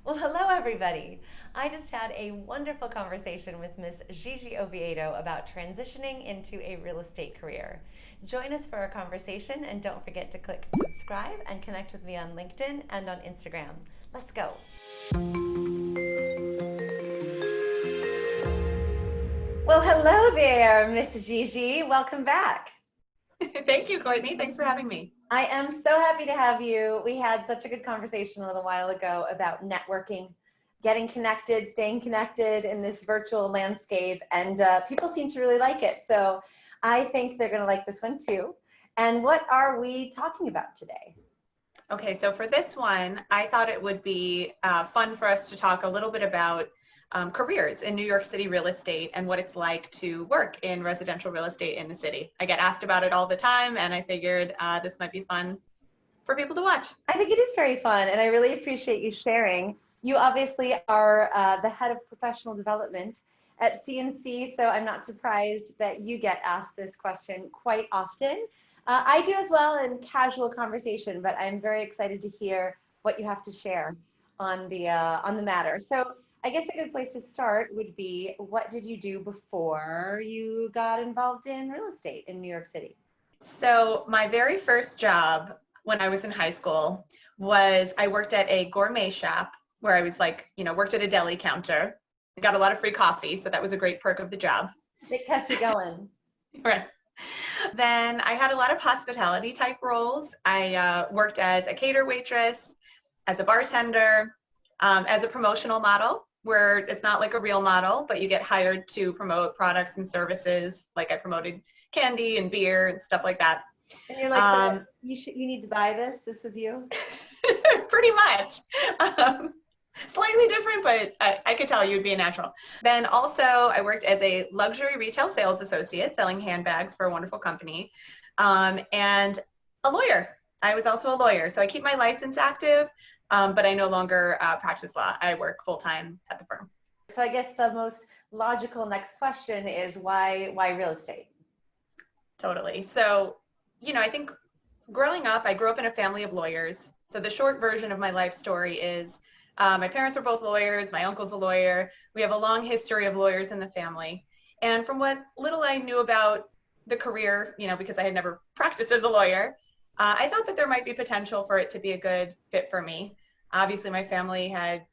Well, hello, everybody. I just had a wonderful conversation with Miss Gigi Oviedo about transitioning into a real estate career. Join us for our conversation and don't forget to click subscribe and connect with me on LinkedIn and on Instagram. Let's go. Well, hello there, Miss Gigi. Welcome back. Thank you, Courtney. Thanks for having me. I am so happy to have you. We had such a good conversation a little while ago about networking, getting connected, staying connected in this virtual landscape, and people seem to really like it. So I think they're going to like this one too. And what are we talking about today? Okay, so for this one, I thought it would be fun for us to talk a little bit about careers in New York City real estate and what it's like to work in residential real estate in the city. I get asked about it all the time, and I figured this might be fun for people to watch. I think it is very fun, and I really appreciate you sharing. You obviously are the head of professional development at CNC, so I'm not surprised that you get asked this question quite often. I do as well in casual conversation, but I'm very excited to hear what you have to share on the matter. So I guess a good place to start would be, what did you do before you got involved in real estate in New York City? So my very first job when I was in high school was I worked at a gourmet shop where I was worked at a deli counter. Got a lot of free coffee, so that was a great perk of the job. It kept you going. Right. Then I had a lot of hospitality type roles. I worked as a cater waitress, as a bartender, as a promotional model, where it's not like a real model, but you get hired to promote products and services. Like I promoted candy and beer and stuff like that. And you're like, you need to buy this. This was you. Pretty much. Slightly different, but I could tell you'd be a natural. Then also I worked as a luxury retail sales associate selling handbags for a wonderful company, and a lawyer. I was also a lawyer. So I keep my license active, but I no longer practice law. I work full-time at the firm. So I guess the most logical next question is why real estate? Totally. So, I think growing up, I grew up in a family of lawyers. So the short version of my life story is my parents are both lawyers. My uncle's a lawyer. We have a long history of lawyers in the family. And from what little I knew about the career, because I had never practiced as a lawyer, I thought that there might be potential for it to be a good fit for me. Obviously, my family had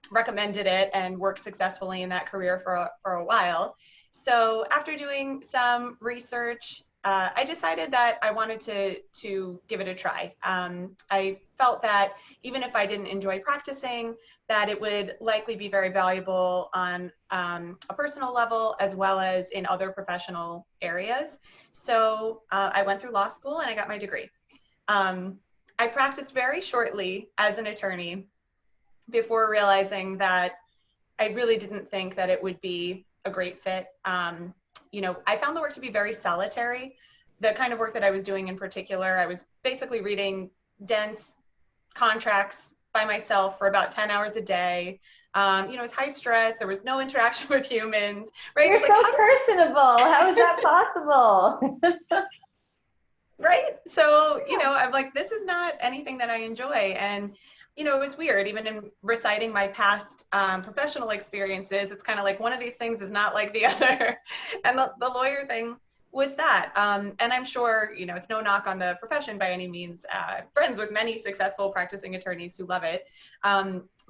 recommended it and worked successfully in that career for a while. So after doing some research, I decided that I wanted to give it a try. I felt that even if I didn't enjoy practicing, that it would likely be very valuable on a personal level as well as in other professional areas. So I went through law school and I got my degree. I practiced very shortly as an attorney before realizing that I really didn't think that it would be a great fit. I found the work to be very solitary. The kind of work that I was doing in particular, I was basically reading dense contracts by myself for about 10 hours a day. It was high stress. There was no interaction with humans. Right? You're so personable. How is that possible? Right? So, I'm like, this is not anything that I enjoy. And it was weird, even in reciting my past professional experiences, it's kind of like one of these things is not like the other. And the lawyer thing was that. And I'm sure, it's no knock on the profession by any means. Friends with many successful practicing attorneys who love it.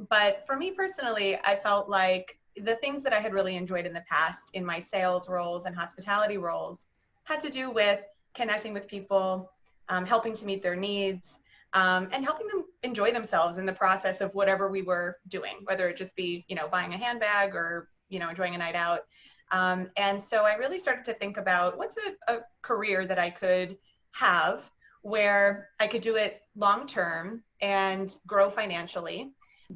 But for me personally, I felt like the things that I had really enjoyed in the past in my sales roles and hospitality roles had to do with connecting with people, helping to meet their needs, and helping them enjoy themselves in the process of whatever we were doing, whether it just be, buying a handbag or, enjoying a night out. And so I really started to think about what's a career that I could have where I could do it long-term and grow financially,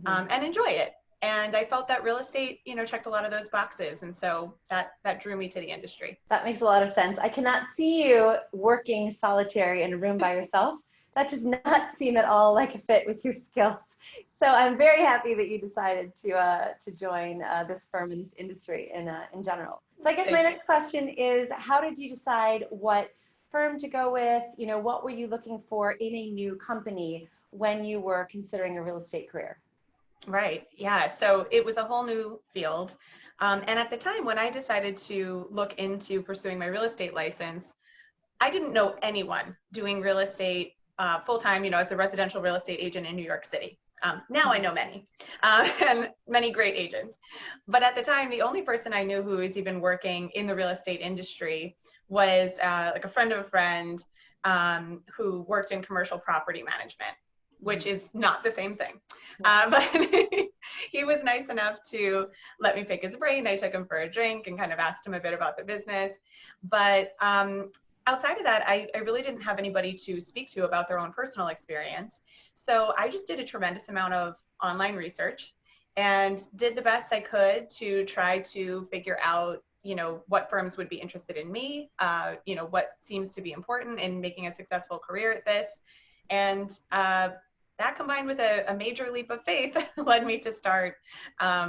and enjoy it. And I felt that real estate, checked a lot of those boxes. And so that drew me to the industry. That makes a lot of sense. I cannot see you working solitary in a room by yourself. That does not seem at all like a fit with your skills. So I'm very happy that you decided to join this firm in this industry in general. So I guess my next question is, how did you decide what firm to go with? What were you looking for in a new company when you were considering a real estate career? Right. Yeah. So it was a whole new field. And at the time when I decided to look into pursuing my real estate license, I didn't know anyone doing real estate full time, as a residential real estate agent in New York City. Now I know many and many great agents. But at the time, the only person I knew who was even working in the real estate industry was like a friend of a friend who worked in commercial property management, which is not the same thing. But he was nice enough to let me pick his brain. I took him for a drink and kind of asked him a bit about the business. But outside of that, I really didn't have anybody to speak to about their own personal experience. So I just did a tremendous amount of online research and did the best I could to try to figure out, what firms would be interested in me, what seems to be important in making a successful career at this. And that combined with a major leap of faith led me to start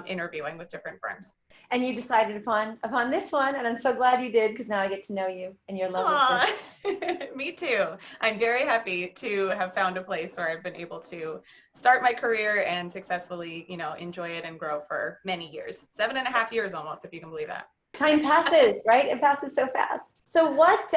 interviewing with different firms. And you decided upon this one, and I'm so glad you did, because now I get to know you and your love of this. Me too. I'm very happy to have found a place where I've been able to start my career and successfui, enjoy it and grow for many years. 7.5 years almost, if you can believe that. Time passes, right? It passes so fast. So what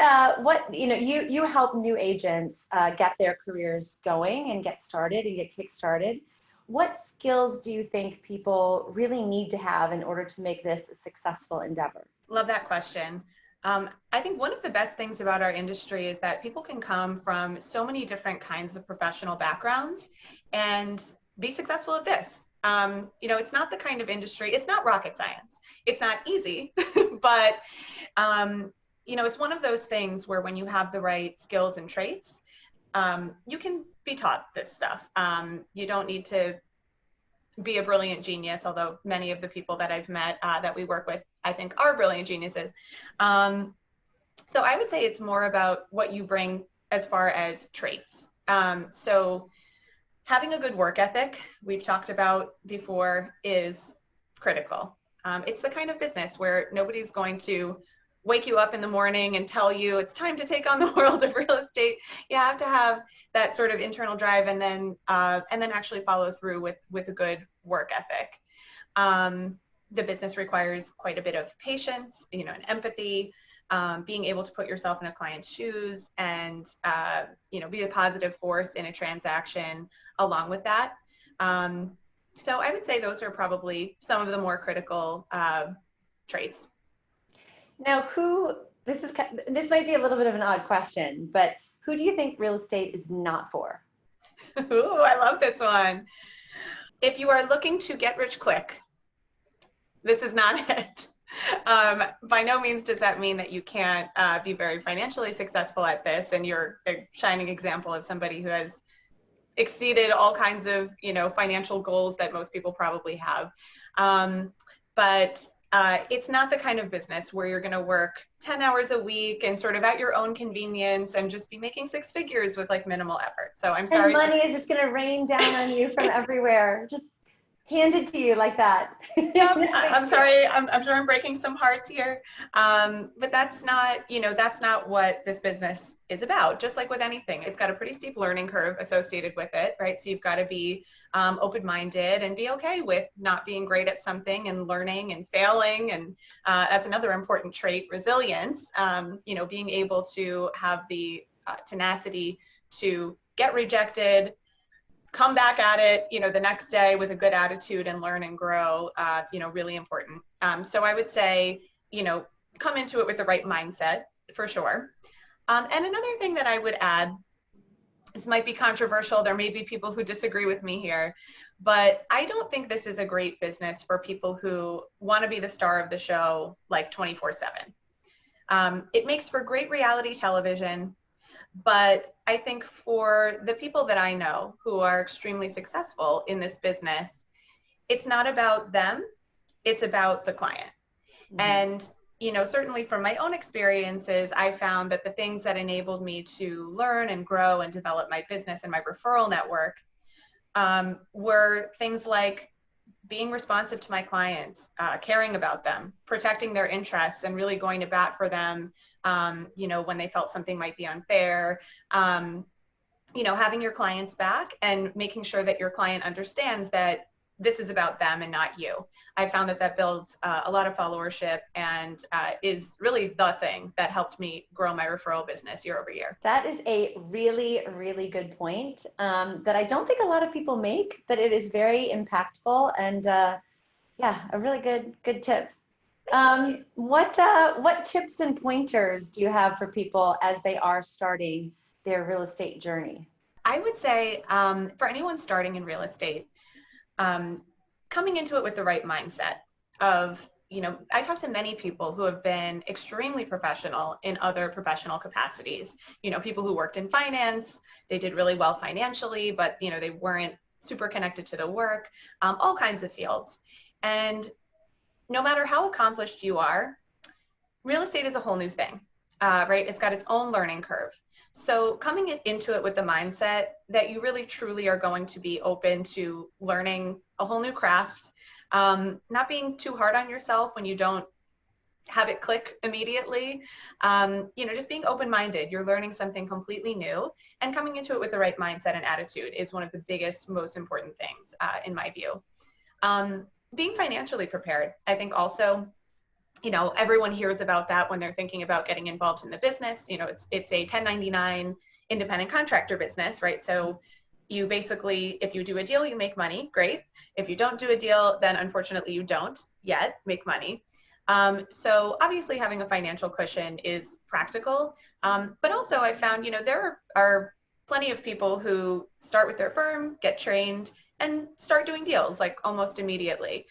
you help new agents get their careers going and get started and get kick-started. What skills do you think people really need to have in order to make this a successful endeavor? Love that question. I think one of the best things about our industry is that people can come from so many different kinds of professional backgrounds and be successful at this. It's not the kind of industry, it's not rocket science. It's not easy, but, it's one of those things where when you have the right skills and traits, you can be taught this stuff. You don't need to be a brilliant genius, although many of the people that I've met that we work with, I think are brilliant geniuses. So I would say it's more about what you bring as far as traits. So having a good work ethic, we've talked about before, is critical. It's the kind of business where nobody's going to wake you up in the morning and tell you it's time to take on the world of real estate. You have to have that sort of internal drive and then actually follow through with a good work ethic. The business requires quite a bit of patience, and empathy, being able to put yourself in a client's shoes and, be a positive force in a transaction along with that. So I would say those are probably some of the more critical traits. Now, this might be a little bit of an odd question, but who do you think real estate is not for? Ooh, I love this one. If you are looking to get rich quick, this is not it. By no means does that mean that you can't be very financially successful at this, and you're a shining example of somebody who has exceeded all kinds of, financial goals that most people probably have. But it's not the kind of business where you're going to work 10 hours a week and sort of at your own convenience and just be making six figures with like minimal effort. So I'm sorry. And money is just going to rain down on you from everywhere. Just handed to you like that. Yep. I'm sorry. I'm sure I'm breaking some hearts here. But that's not what this business is about. Just like with anything, it's got a pretty steep learning curve associated with it, right? So you've got to be open-minded and be okay with not being great at something and learning and failing. And that's another important trait, resilience, being able to have the tenacity to get rejected, come back at it, the next day with a good attitude and learn and grow, really important. So I would say, come into it with the right mindset for sure. And another thing that I would add, this might be controversial, there may be people who disagree with me here, but I don't think this is a great business for people who want to be the star of the show like 24/7. It makes for great reality television, but I think for the people that I know who are extremely successful in this business, it's not about them, it's about the client. Mm-hmm. And certainly from my own experiences, I found that the things that enabled me to learn and grow and develop my business and my referral network were things like being responsive to my clients, caring about them, protecting their interests, and really going to bat for them, when they felt something might be unfair, having your clients back and making sure that your client understands that this is about them and not you. I found that builds a lot of followership and is really the thing that helped me grow my referral business year over year. That is a really, really good point that I don't think a lot of people make, but it is very impactful and yeah, a really good tip. What tips and pointers do you have for people as they are starting their real estate journey? I would say for anyone starting in real estate, coming into it with the right mindset of, I talk to many people who have been extremely professional in other professional capacities. People who worked in finance, they did really well financially, but they weren't super connected to the work, all kinds of fields. And no matter how accomplished you are, real estate is a whole new thing, right? It's got its own learning curve. So coming into it with the mindset that you really truly are going to be open to learning a whole new craft, not being too hard on yourself when you don't have it click immediately, just being open-minded. You're learning something completely new, and coming into it with the right mindset and attitude is one of the biggest, most important things in my view. Being financially prepared, I think also, everyone hears about that when they're thinking about getting involved in the business. It's a 1099 independent contractor business, right? So you basically, if you do a deal, you make money, great. If you don't do a deal, then unfortunately you don't yet make money. So obviously having a financial cushion is practical, but also I found, there are plenty of people who start with their firm, get trained, and start doing deals like almost immediately.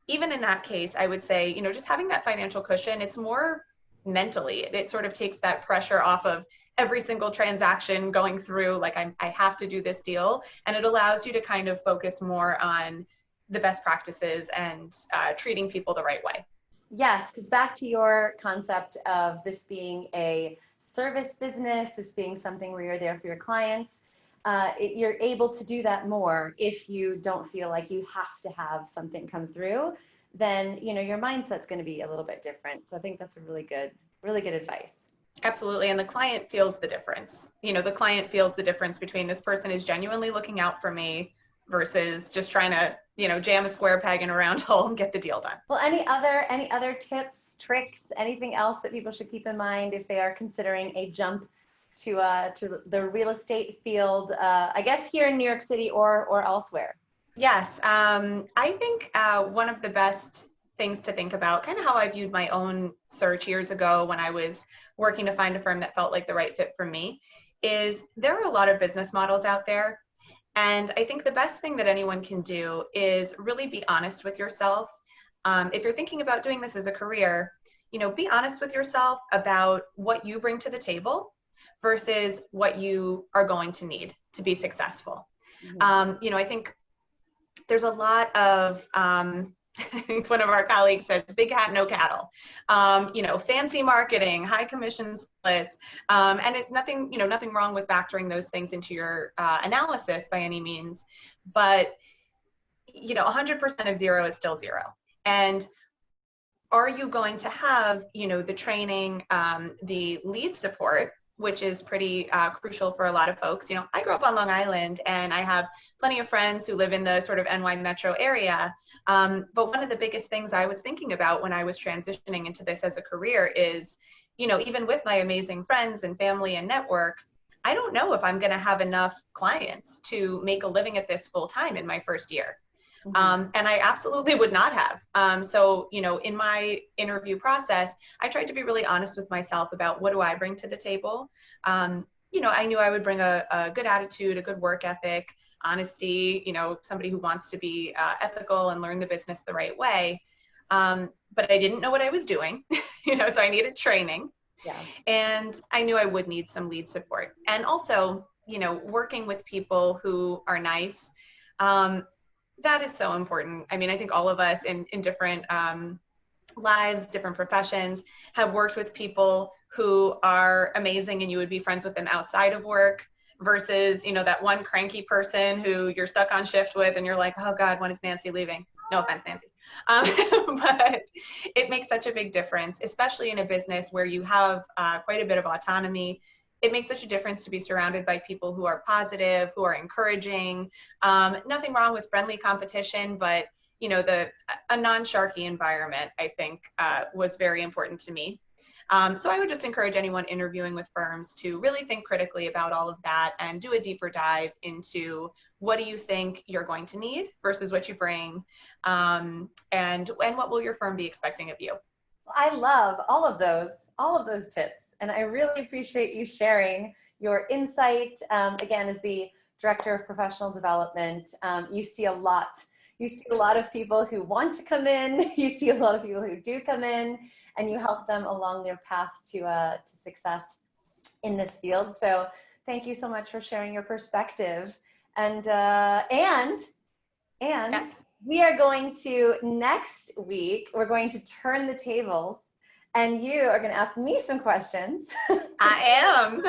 Even in that case, I would say, just having that financial cushion, it's more mentally, it sort of takes that pressure off of every single transaction going through, like I have to do this deal. And it allows you to kind of focus more on the best practices and treating people the right way. Yes, because back to your concept of this being a service business, this being something where you're there for your clients, you're able to do that more if you don't feel like you have to have something come through. Then your mindset's going to be a little bit different. So I think that's a really good advice. Absolutely. And the client feels the difference. The client feels the difference between this person is genuinely looking out for me versus just trying to jam a square peg in a round hole and get the deal done. Well, any other tips, tricks, anything else that people should keep in mind if they are considering a jump to the real estate field, I guess here in New York City or elsewhere? Yes, I think one of the best things to think about, kind of how I viewed my own search years ago when I was working to find a firm that felt like the right fit for me, is there are a lot of business models out there. And I think the best thing that anyone can do is really be honest with yourself. If you're thinking about doing this as a career, be honest with yourself about what you bring to the table versus what you are going to need to be successful. Mm-hmm. I think there's a lot of, I think one of our colleagues says, big hat, no cattle, fancy marketing, high commission splits, and it's nothing wrong with factoring those things into your analysis by any means, but 100% of zero is still zero. And are you going to have, the training, the lead support, which is pretty crucial for a lot of folks. I grew up on Long Island and I have plenty of friends who live in the sort of NY metro area. But one of the biggest things I was thinking about when I was transitioning into this as a career is, even with my amazing friends and family and network, I don't know if I'm going to have enough clients to make a living at this full time in my first year. Mm-hmm. And I absolutely would not have. So, in my interview process, I tried to be really honest with myself about what do I bring to the table. I knew I would bring a good attitude, a good work ethic, honesty, somebody who wants to be ethical and learn the business the right way. But I didn't know what I was doing, so I needed training. Yeah. And I knew I would need some lead support. And also, working with people who are nice. That is so important. I mean, I think all of us in different lives, different professions, have worked with people who are amazing and you would be friends with them outside of work versus, that one cranky person who you're stuck on shift with and you're like, oh God, when is Nancy leaving? No offense, Nancy. But it makes such a big difference, especially in a business where you have quite a bit of autonomy. it makes such a difference to be surrounded by people who are positive, who are encouraging. Nothing wrong with friendly competition, but a non-sharky environment, I think, was very important to me. So I would just encourage anyone interviewing with firms to really think critically about all of that and do a deeper dive into what do you think you're going to need versus what you bring, and what will your firm be expecting of you. I love all of those tips. And I really appreciate you sharing your insight. Again, as the Director of Professional Development, you see a lot. You see a lot of people who want to come in. You see a lot of people who do come in, and you help them along their path to success in this field. So thank you so much for sharing your perspective. And Yes. we are going to, next week, we're going to turn the tables, and you are going to ask me some questions. I am.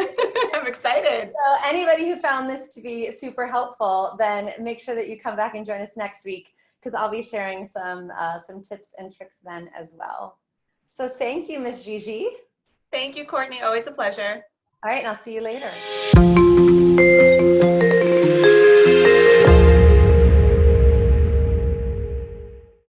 I'm excited. So anybody who found this to be super helpful, then make sure that you come back and join us next week, because I'll be sharing some tips and tricks then as well. So thank you, Ms. Gigi. Thank you, Courtney. Always a pleasure. All right, and I'll see you later.